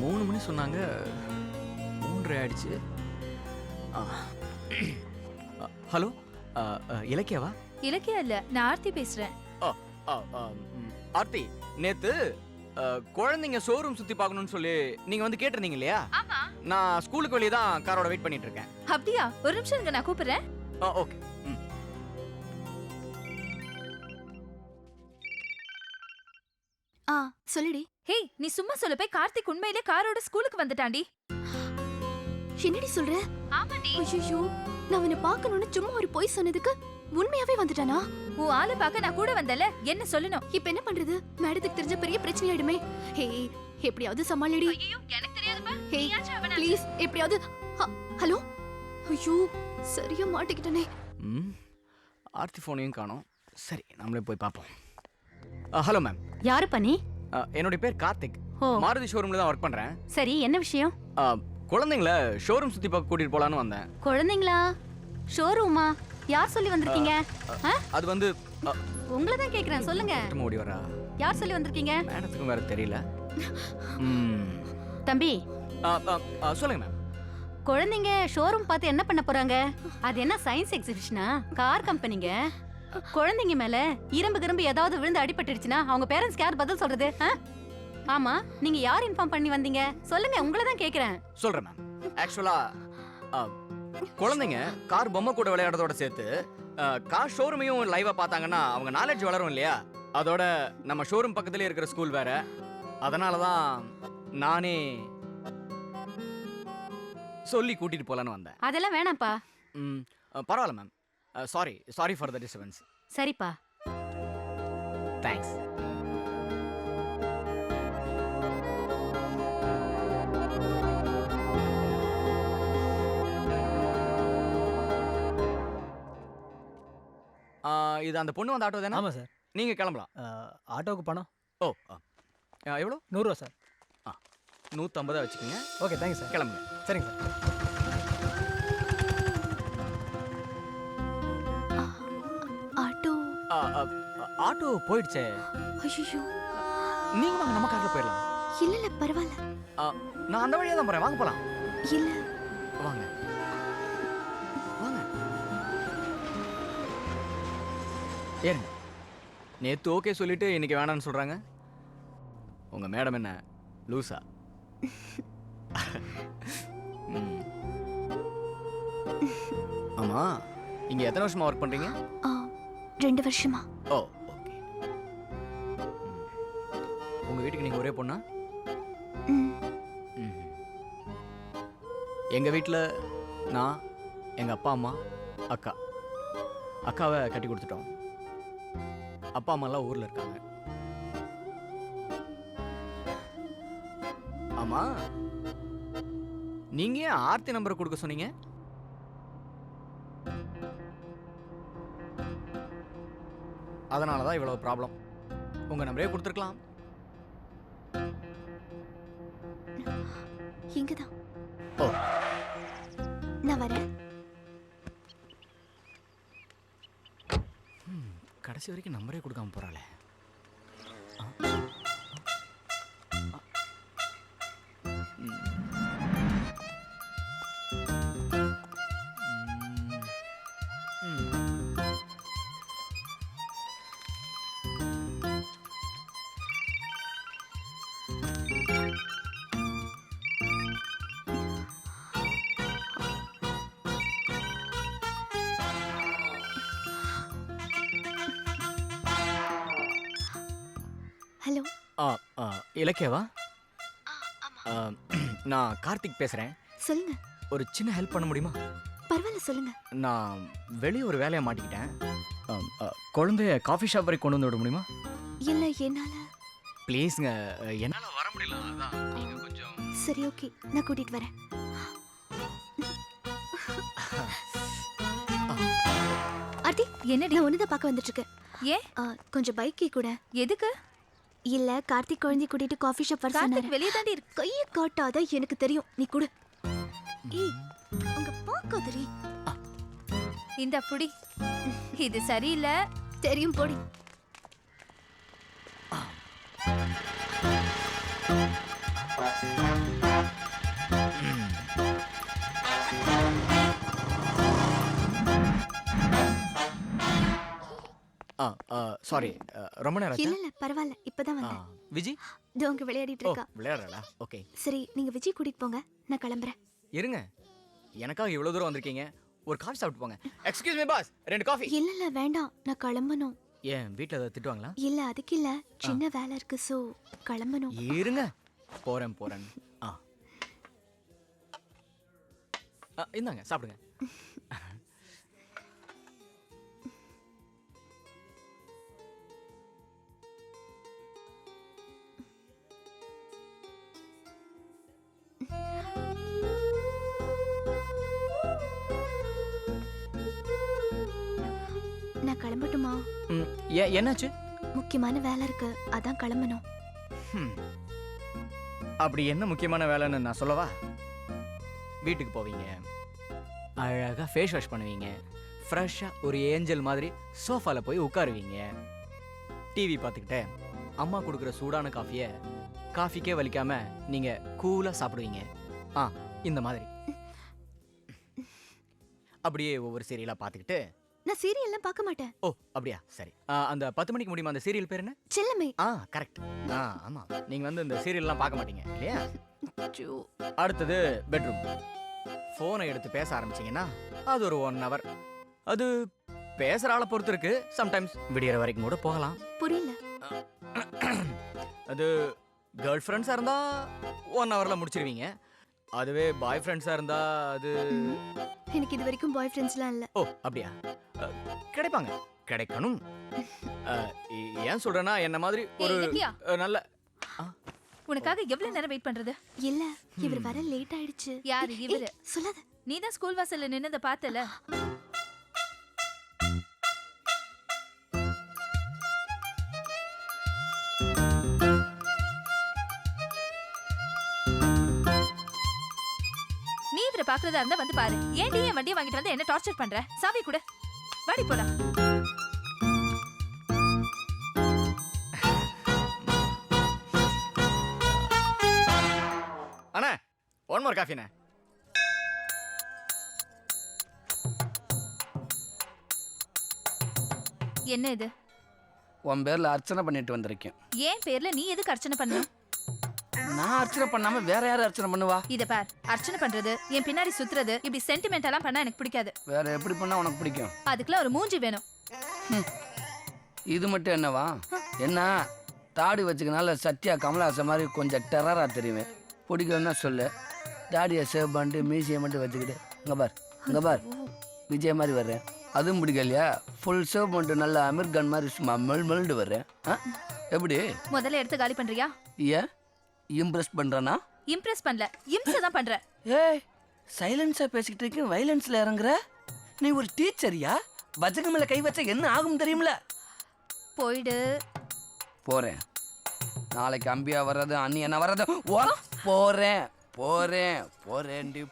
3 மணி சொன்னாங்க, 3:30 ஆயிடுச்சு. ஹலோ, இலக்கியாவா? இலக்கியா இல்ல, நான் ஆர்த்தி பேசுறேன். ஆர்த்தி, நேத்து குழந்தைங்க ஷோரூம் சுத்தி பார்க்கணும்னு சொல்லி நீங்க வந்து கேட்டிருந்தீங்க இல்லையா? ஆமா. நான் ஸ்கூலுக்கு வெளியே தான் காரோட வெயிட் பண்ணிட்டு இருக்கேன். அப்படியா? ஒரு நிமிஷம் இருங்க, நான் கூப்பிடுறேன். ஓகே. சொல்லுடி. ஹே, நீ சும்மா சொல்ல போய் கார்த்திக் உண்மையிலே காரோட ஸ்கூலுக்கு வந்துட்டான்டி. என்னடி சொல்ற? ஆமாடி. ஐயோ, நான் அவனை பார்க்கணும்னு சும்மா ஒரு பொய் சொன்னதுக்கு உண்மையாவே வந்துட்டானா? உன் ஆளை பார்க்க நான் கூட வந்தல, என்ன சொல்லணும்? இப்ப என்ன பண்றது? மேடத்துக்கு தெரிஞ்ச பெரிய பிரச்சனை ஆயிடுமே. ஹே, எப்படியாவது சமாளிடி. ஐயோ, எனக்கு தெரியாதுப்பா. ஹே, ப்ளீஸ் எப்படியாவது. ஹலோ. ஐயோ, சரியா மாட்டிக்கிட்டனே. ஆர்த்தி ஃபோனையும் காணோம். சரி, நம்மளே போய் பார்ப்போம். Hello ma'am. யாரு பண்ணி? என்னோட பேர் கார்த்திக். மாருதி ஷோரூம்ல தான் ஒர்க் பண்றேன். சரி, என்ன விஷயம்? குழந்தைங்கள ஷோரூம் சுத்தி பார்க்க கூட்டிட்டு போலான்னு வந்தேன். குழந்தைங்களா? ஷோரூமா? யார் சொல்லி வந்திருக்கீங்க? அது வந்து உங்களை தான் கேக்குறேன், சொல்லுங்க. ஓடி வரா. யார் சொல்லி வந்திருக்கீங்க? மேடத்துக்கும் வேற தெரியல. தம்பி, சொல்லுங்க மேம். குழந்தைங்க ஷோரூம் பார்த்து என்ன பண்ண போறாங்க? அது என்ன சயின்ஸ் எக்ஸிபிஷனா? கார் கம்பெனிங்க. குழந்தைங்க மேல இரும்பு கிரும்பு ஏதாவது விழுந்து அடிபட்டுடுச்சுன்னா அவங்க பேரண்ட்ஸ்க்கு யார் பதில் சொல்றது? ஆமா, நீங்க யார் இன்ஃபார்ம் பண்ணி வந்தீங்க? சொல்லுங்க, உங்களை தான் கேக்குறேன். சொல்றேன் மேம். ஆக்சுவலா குழந்தைங்க கார் பொம்மை கூட விளையாடுறதோட சேர்த்து கார் ஷோரூமையும் லைவா பார்த்தாங்கன்னா அவங்க நாலேஜ் வளரும் இல்லையா? அதோட நம்ம ஷோரூம் பக்கத்துலயே இருக்கிற ஸ்கூல் வேற. அதனால தான் நானே சொல்லி கூட்டிட்டு போலான்னு வந்தேன். அதெல்லாம் வேணாம்ப்பா. பரவாயில்ல ma'am. Sorry for the disturbance. சரிப்பா. தேங்க்ஸ். இது அந்த பொண்ணு வந்த ஆட்டோ தானே? ஆமாம் சார். நீங்கள் கிளம்பலாம். ஆட்டோவுக்கு பணம்? எவ்வளோ? 100 ரூபா சார். 150 வச்சுக்கோங்க. Okay, thank you sir. கிளம்புங்க. சரிங்க சார். ஆட்டோ போயிடுச்சே. ஐயோ, நீங்க வாங்க, நம்ம கார்ல போயிடலாம். இல்ல பரவாயில்ல. நான் அந்த வழியா தான் போறேன், வாங்க போலாம். இல்ல வாங்க வாங்க ஏறுங்க. நேத்து ஓகே சொல்லிட்டு இன்னைக்கு வேணான்னு சொல்றாங்க. உங்க மேடம் என்ன லூசா? ஆமா, இங்க எத்தனை வருஷமா ஒர்க் பண்றீங்க? 2 வருஷமா. ஓ, ஓகே. உங்க வீட்டுக்கு நீங்க ஒரே பொண்ணா? எங்க வீட்டில் நான், எங்க அப்பா அம்மா, அக்கா. அக்காவை கட்டி கொடுத்துட்டோம். அப்பா அம்மாலாம் ஊர்ல இருக்காங்க. ஆமா, நீங்க ஏன் ஆர்த்தி நம்பரை கொடுக்க சொன்னீங்க? அதனாலதான் இவ்வளவு ப்ராப்ளம். உங்க நம்பரே கொடுத்துருக்கலாம். இங்கதான். ஓ, நான் வரேன். கடைசி வரைக்கும் நம்பரே கொடுக்காம போறாளே. ஹலோ. இலக்கியவா? நான் கார்த்திக் பேசுறேன். சொல்லுங்க. ஒரு சின்ன ஹெல்ப் பண்ண முடியுமா? பரவாயில்ல, சொல்லுங்க. நான் வெளியே ஒரு வேலையை மாட்டிக்கிட்டேன். குழந்தைய காஃபி ஷாப் வரைக்கும் கொண்டு வந்து விட முடியுமா? இல்ல, என்னால. ப்ளீஸ்ங்க, என்னால வர முடியல. அதான் நீங்க கொஞ்சம். சரி, ஓகே, நான் கூட்டிட்டு வரேன். ஆர்த்தி, என்னடி? நான் ஒண்ணுதான் பார்க்க வந்துட்டு இருக்கேன். ஏன்? கொஞ்சம் பைக்கே கூட. எதுக்கு? இல்ல, கார்த்திக் குழந்தை கூட்டிட்டு காஃபி ஷாப் வர சொன்னாரு. வெளியே தாண்டி இருக்கு. கையை காட்டாத, எனக்கு தெரியும். நீ கொடு. ஏய், அங்க பாக்காதடி. இந்த புடி. இது சரியில்லை. தெரியும், போடி. சாரி, ரொம்ப நேரம் இல்ல ஆச்சா? இல்ல பரவாயில்ல இப்பதான் ஆ, வந்தேன். விஜி இதோ அங்க விளையாடிட்டு ஓ இருக்கா. விளையாடுறா? ஓகே, சரி நீங்க விஜய் கூட்டிட்டு போங்க, நான் கிளம்புறேன். இருங்க. எனக்காக இவ்வளவு தூரம் வந்திருக்கீங்க, ஒரு காஃபி சாப்பிட்டு போங்க. Excuse me pass, 2 coffee. இல்ல இல்ல வேண்டாம், நான் கிளம்பணும். ஏன் வீட்ல ஏதாவது திட்டுவாங்களா? இல்ல அதுக்கு இல்ல, சின்ன வேலை இருக்கு, சோ கிளம்பணும். இருங்க, போறேன். ஆ இந்தாங்க சாப்பிடுங்க. நான் கிளம்பட்டுமா? என்னாச்சு? முக்கியமான வேலை இருக்கு, அதான் கிளம்பணும். ஹம். அப்படி என்ன முக்கியமான வேலைன்னு நான் சொல்லவா? வீட்டுக்கு போவீங்க, அழகா ஃபேஸ் வாஷ் பண்ணுவீங்க, ஃப்ரெஷ்ஷா ஒரு ஏஞ்சல் மாதிரி சோஃபால போய் உட்காருவீங்க, டிவி பார்த்துக்கிட்டே அம்மா கொடுக்குற சூடான காஃபியை காஃபிக்கே வலிக்காம நீங்க கூலா சாப்பிடுவீங்க. இந்த மாதிரி அப்படியே ஒவ்வொரு சீரியலா பார்த்துக்கிட்டு. நான் சீரியல்லாம் பார்க்க மாட்டேன். ஓ அப்படியா, சரி. அந்த 10 மணிக்கு முடியுமா அந்த சீரியல் பேர் என்ன? செல்லமே. கரெக்ட். ஆமா, நீங்க வந்து இந்த சீரியல்லாம் பார்க்க மாட்டீங்க இல்லையா? ஐயோ. அடுத்தது பெட்ரூம். ஃபோனை எடுத்து பேச ஆரம்பிச்சீங்கன்னா அது ஒரு 1 hour. அது பேசுற ஆளை பொறுத்து இருக்கு, சம்டைம்ஸ் விடியற வரைக்கும் கூட போகலாம். புரியல. அது கேர்ள் ஃப்ரெண்ட்ஸா இருந்தா 1 hourல முடிச்சிருவீங்க. அதுவே பாய் ஃப்ரெண்ட்ஸா இருந்தா அது எனக்கு இது வரைக்கும் பாய் ஃப்ரெண்ட்ஸ்லாம் இல்ல. ஓ அப்படியா? கிடைப்பாங்க, கிடைக்கணும். ஏன் சொல்றேன்னா என்ன மாதிரி ஒரு இலக்கியா, நல்ல உனக்காக எவ்வளவு நேரம் வெயிட் பண்றது? இல்ல இவர் வர லேட் ஆயிடுச்சு. யாரு இவரு? ஏய், சொல்லாத. நீதான் ஸ்கூல் வாசல்ல நின்னத பார்த்தல. நீ இவரை பாக்குறதா இருந்தா வந்து பாரு. ஏன்டி என் வண்டியை வாங்கிட்டு வந்து என்ன டார்ச்சர் பண்ற? சாவி கூட வாடி போலாம். அண்ணா, 1 more காஃபிண்ணே. என்ன இது? உன் பேர்ல அர்ச்சனை பண்ணிட்டு வந்திருக்கேன். ஏன் பேர்ல நீ எதுக்கு அர்ச்சனை பண்ணணும்? நான் அர்ச்சனை பண்ணாம வேற யாரும் அர்ச்சனை பண்ணுவா? இத பார், அர்ச்சனை பண்றது, என் பின்னாடி சுத்துறது, இப்படி சென்டிமெண்டெல்லாம் பண்ணா எனக்கு பிடிக்காது. வேற எப்படி பண்ணா உனக்கு பிடிக்கும்? அதுக்கெல்லாம் ஒரு மூஞ்சி வேணும். இது மட்டும் என்னவா? என்ன தாடி வச்சுக்கனால சத்யா கமலஹாசன் மாதிரி கொஞ்சம் டெரரா தெரியுவேன். பிடிக்கும்னா சொல்லு. தாடியை சேவ் பண்ணிட்டு மியூசியை மட்டும் வச்சுக்கிட்டு இங்க பார் விஜய் மாதிரி வர்றேன். அதுவும் பிடிக்கலையா? ஃபுல் சேவ் பண்ணிட்டு நல்லா அமீர் கான் மாதிரி சும்மா மெல்மெல்டு வர்றேன். எப்படி? முதல்ல எடுத்து காலி பண்றியா? ஏன் இம்ப்ரெஸ் பண்றனா? இம்ப்ரெஸ் பண்ணல, இம்சை தான் பண்ற. ஏய், சைலன்ஸா பேசிக்கிட்டு இருக்க, வைலன்ஸ்ல இறங்குற. நீ ஒரு டீச்சரியா? வஜக மேல கை வச்சா என்ன ஆகும் தெரியுமில? போயிடு. போறேன். நாளைக்கு அம்பியா வர்றது, அண்ணி என்ன வர்றது. போறேன் போறேன் போறேண்டி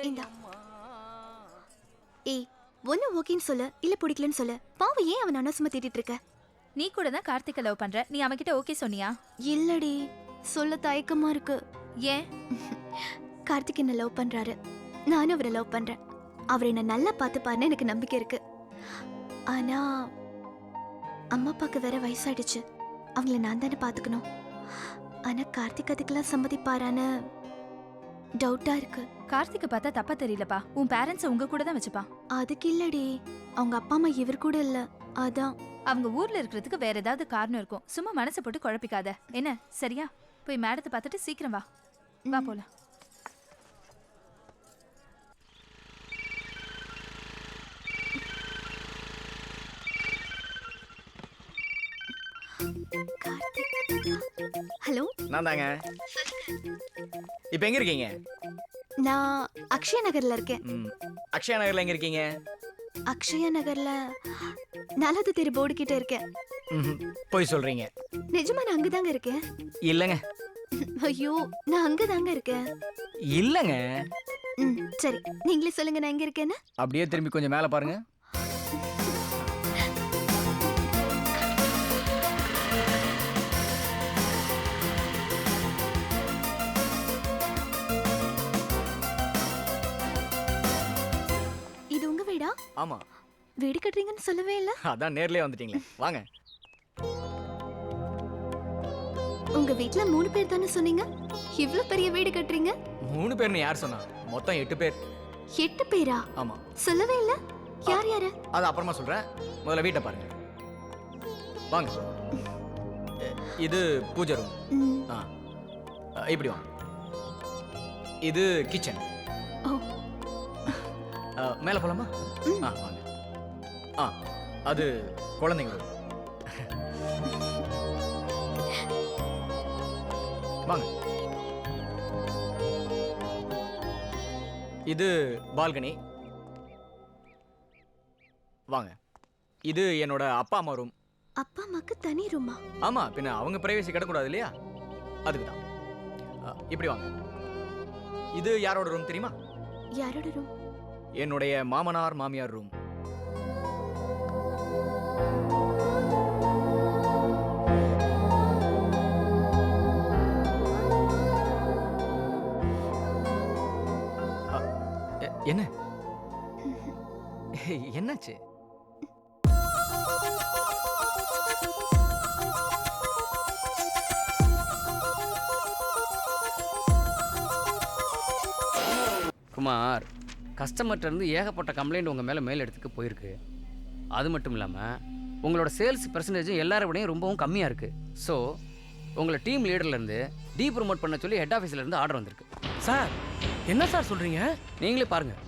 இந்தா. ஏய், ஒன்னு ஓகேன்னு சொல்லு, இல்ல பிடிக்கலன்னு சொல்லு. பாவம், ஏன் அவன் அனாவசியமா திட்டிட்டு இருக்க? நீ கூட தான் கார்த்திகை லவ் பண்ற. நீ அவன்கிட்ட ஓகே சொன்னியா? இல்லடி, சொல்ல தயக்கமா இருக்கு. ஏன்? கார்த்திக் என்ன லவ் பண்றாரு, நானும் அவரை லவ் பண்றேன். அவர் என்ன நல்லா பார்த்துப்பாருன்னு எனக்கு நம்பிக்கை இருக்கு. ஆனா அம்மா அப்பாக்கு வேற வயசாயிடுச்சு, அவங்கள நான் தானே பார்த்துக்கணும். ஆனா கார்த்திக் அதுக்கெல்லாம் சம்மதிப்பாரான்னு டவுட்டா இருக்கு. கார்த்திகை பார்த்தா தப்பா தெரியலப்பா. உன் பேரண்ட்ஸ் உங்க கூட தான் வச்சுப்பான். அதுக்கு இல்லடி, அவங்க அப்பா அம்மா இவர் கூட இல்ல, அதான். அவங்க ஊர்ல இருக்கிறதுக்கு வேற ஏதாவது காரணம் இருக்கும். சும்மா மனசை போட்டு குழப்பிக்காத என்ன, சரியா? போய் மேடத்தை பார்த்துட்டு சீக்கிரம் வா. வா போலாம். ஹலோ, நான் தாங்க. இப்போ எங்க இருக்கீங்க? நான் அக்ஷயா நகர்ல இருக்கேன். அக்ஷயா நகர்ல எங்க இருக்கீங்க? அக்ஷயா நகர்ல 4வது தெரு போர்டு கிட்ட இருக்கேன். போய் சொல்றீங்க. நிஜமா நான் அங்கதாங்க இருக்கேன். இல்லங்க. ஐயோ, நான் அங்கதாங்க இருக்கேன். இல்லங்க. சரி, நீங்களே சொல்லுங்க நான் எங்க இருக்கேன்னு. அப்படியே திரும்பி கொஞ்சம் மேல பாருங்க. இது உங்க வீடா? ஆமா. வீடு கட்டுறீங்கன்னு சொல்லவே இல்ல. அதான் நேர்லயே வந்துட்டீங்களே, வாங்க. உங்க வீட்ல 3 பேர் தானே சொன்னீங்க, இவ்ளோ பெரிய வீடு கட்டுறீங்க? 3 பேர்னு யார் சொன்னா? மொத்தம் 8 பேர். 8 பேரா? ஆமா, சொல்லவே இல்ல. யார் யாரு? அது அப்புறமா சொல்றேன். முதல்ல வீட்டை பாருங்க. வாங்க. இது பூஜை ரூம். ம், இப்படி வாங்க. இது கிச்சன். ஓ. மேல போலாமா? ம். வாங்க. அது குழந்தைங்க room. வாங்க. இது பால்கனி. வாங்க. இது என்னோட அப்பா அம்மா ரூம். அப்பா அம்மாக்கு தனி ரூமா? ஆமா, பின்ன அவங்க பிரைவசி கிடக்கூடாது இல்லையா, அதுக்கு தான். இப்படி வாங்க. இது யாரோட ரூம் தெரியுமா? யாரோட ரூம்? என்னுடைய மாமனார் மாமியார் ரூம். என்ன என்னாச்சு? குமார், கஸ்டமர்கிட்ட இருந்து ஏகப்பட்ட கம்ப்ளைண்ட் உங்கள் மேல் இடத்துக்கு போயிருக்கு. அது மட்டும் இல்லாமல் உங்களோட சேல்ஸ் பெர்சன்டேஜும் எல்லாரை விடையும் ரொம்பவும் கம்மியாக இருக்குது. ஸோ உங்களை டீம் லீடர்லேருந்து ப்ரமோட் பண்ண சொல்லி ஹெட் ஆஃபீஸ்லேருந்து ஆர்டர் வந்திருக்கு. சார் என்ன சார் சொல்கிறீங்க? நீங்களே பாருங்கள்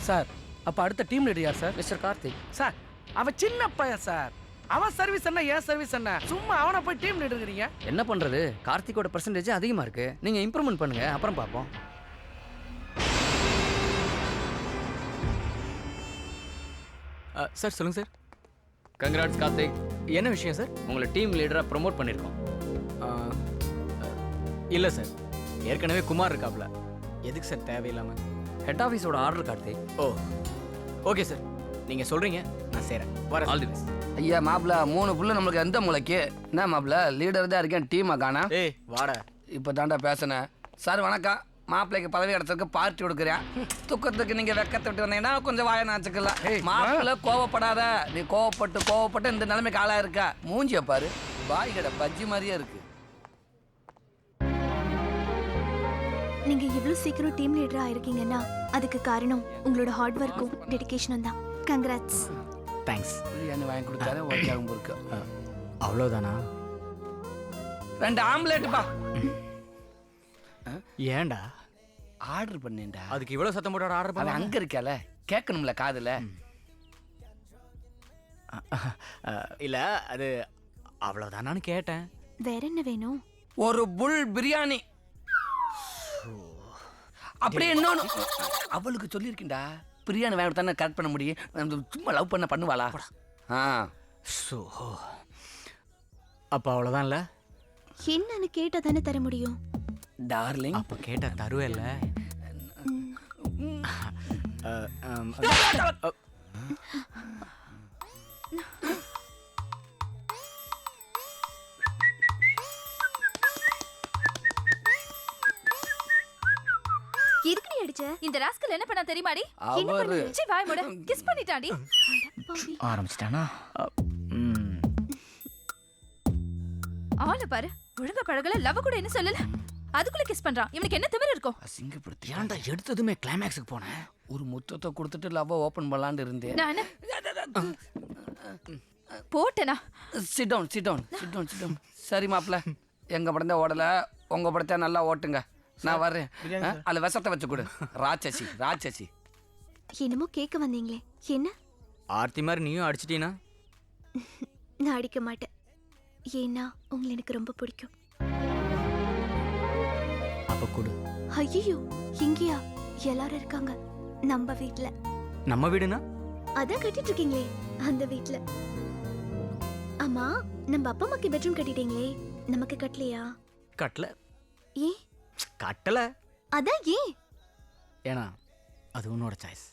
சார். அப்போ அடுத்த டீம் லீடர் யார் சார்? மிஸ்டர் கார்த்திக். சார் அவன் சின்ன பையன் சார். அவன் சர்வீஸ் என்ன, ஏன் சர்வீஸ் என்ன? சும்மா அவனை போய் டீம் லீடருங்கிறீங்க. என்ன பண்ணுறது, கார்த்திக்கோட பெர்சன்டேஜ் அதிகமாக இருக்குது. நீங்கள் இம்ப்ரூவ்மெண்ட் பண்ணுங்கள், அப்புறம் பார்ப்போம். சார் சொல்லுங்க சார். கங்க்ராட்ஸ் கார்த்திக். என்ன விஷயம் சார்? உங்களை டீம் லீடராக ப்ரமோட் பண்ணியிருக்கோம். இல்லை சார், ஏற்கனவே குமார் இருக்காப்ல. எதுக்கு சார் தேவையில்லாமல்? ஹெட் ஆஃபீஸோட order Karthik. Oh okay sir, நீங்கள் சொல்கிறீங்க, நான் செய்கிறேன். வர ஆல் தி பெஸ்ட். ஐயா மாப்பிள்ள 3 புள்ள நம்மளுக்கு எந்த மூளைக்கு? என்ன மாப்பிள்ள லீடர் தான் இருக்கேன், டீமை காணா. ஏய் வாடா. இப்போ தாண்டா பேசினேன். சார் வணக்கம். மாப்பிள்ளைக்கு பதவி இடத்துக்கு பார்ட்டி கொடுக்குறேன். துக்கத்துக்கு நீங்க வெக்கத்தை விட்டு வந்தீங்கன்னா கொஞ்சம் வாய நாச்சுக்கலாம். மாப்பிள்ள கோவப்படாத. நீ கோவப்பட்டு இந்த நிலைமைக்கு ஆளா இருக்க. மூஞ்சிய பாரு, பாய் கடை பஜ்ஜி மாதிரியே இருக்கு. நீங்க இவ்ளோ சீக்கிரம் டீம் லீடரா இருக்கீங்கன்னா அதுக்கு காரணம் உங்களோட ஹார்ட் ஒர்க்கும் டெடிகேஷனும் தான். கங்க்ராட்ஸ். தேங்க்ஸ். பிரியாணி வாங்கி கொடுத்தாரு ஓகேவும் இருக்கு. அவ்வளோதானா? 2 ஆம்லேட்டுப்பா. ஏன்டா ஆர்டர் பண்ணேன்டா. அதுக்கு இவ்வளோ சத்தம் போட்டு ஆர்டர் அவன் பண்ண? அங்க இருக்கால, கேட்கணும்ல காதுல. இல்லை, அது அவ்வளோதானான்னு கேட்டேன். வேற என்ன வேணும்? ஒரு புல் பிரியாணி. அப்படியே இன்னொன்னு அவளுக்கு சொல்லியிருக்கேன்டா. பிரியாணி வேணும் தானே கரெக்ட் பண்ண முடியும். சும்மா லவ் பண்ணுவாளா? ஸோ அப்போ அவ்வளோதான்ல. என்னன்னு கேட்டா தானே தர முடியும். டார்லிங் அப்போ கேட்டால் தருவேல்ல. எதுக்கு அடிச்ச? இந்த ராஸ்கல் என்ன பண்ணா தெரியுமாடி? அவரு சி வாய் மூட. கிஸ் பண்ணிட்டாடி. பாவி. ஆரம்பிச்சிட்டானா? ஆளு பாரு, ஒழுங்கா பழகல, லவ் கூட என்ன சொல்லல, அதுக்குள்ள கிஸ் பண்றான். இவனுக்கு என்ன திமிரு இருக்கும்? அசிங்கப்படுத்தி ஏன்டா எடுத்ததுமே கிளைமேக்ஸுக்கு போனேன்? ஒரு முத்தத்தை கொடுத்துட்டு லவ் ஓபன் பண்ணலான்னு இருந்தேன். நான் போட்டேனா? Sit down. சரி மாப்பிள்ள, எங்க படத்தை ஓடல, உங்க படத்தை நல்லா ஓட்டுங்க. நான் வர்றேன். அதுல விஷத்தை வச்சு கொடு. ராட்சசி. என்னமோ கேட்க வந்தீங்களே, என்ன? ஆர்த்தி மாதிரி நீயும் அடிச்சிட்டீனா? நான் அடிக்க மாட்டேன். ஏன்னா உங்களை எனக்கு ரொம்ப பிடிக்கும். அப்ப கொடு. ஐயோ, இங்கேயா? எல்லாரும் இருக்காங்க நம்ம வீட்ல. நம்ம வீடுனா? அதான் கட்டிட்டு இருக்கீங்களே அந்த வீட்ல. ஆமா, நம்ம அப்பா அம்மாக்கு பெட்ரூம் கட்டிட்டீங்களே, நமக்கு கட்டலையா? கட்டல. ஏன் கட்டல. அதான் ஏன்? ஏன்னா அது உன்னோட சாய்ஸ்.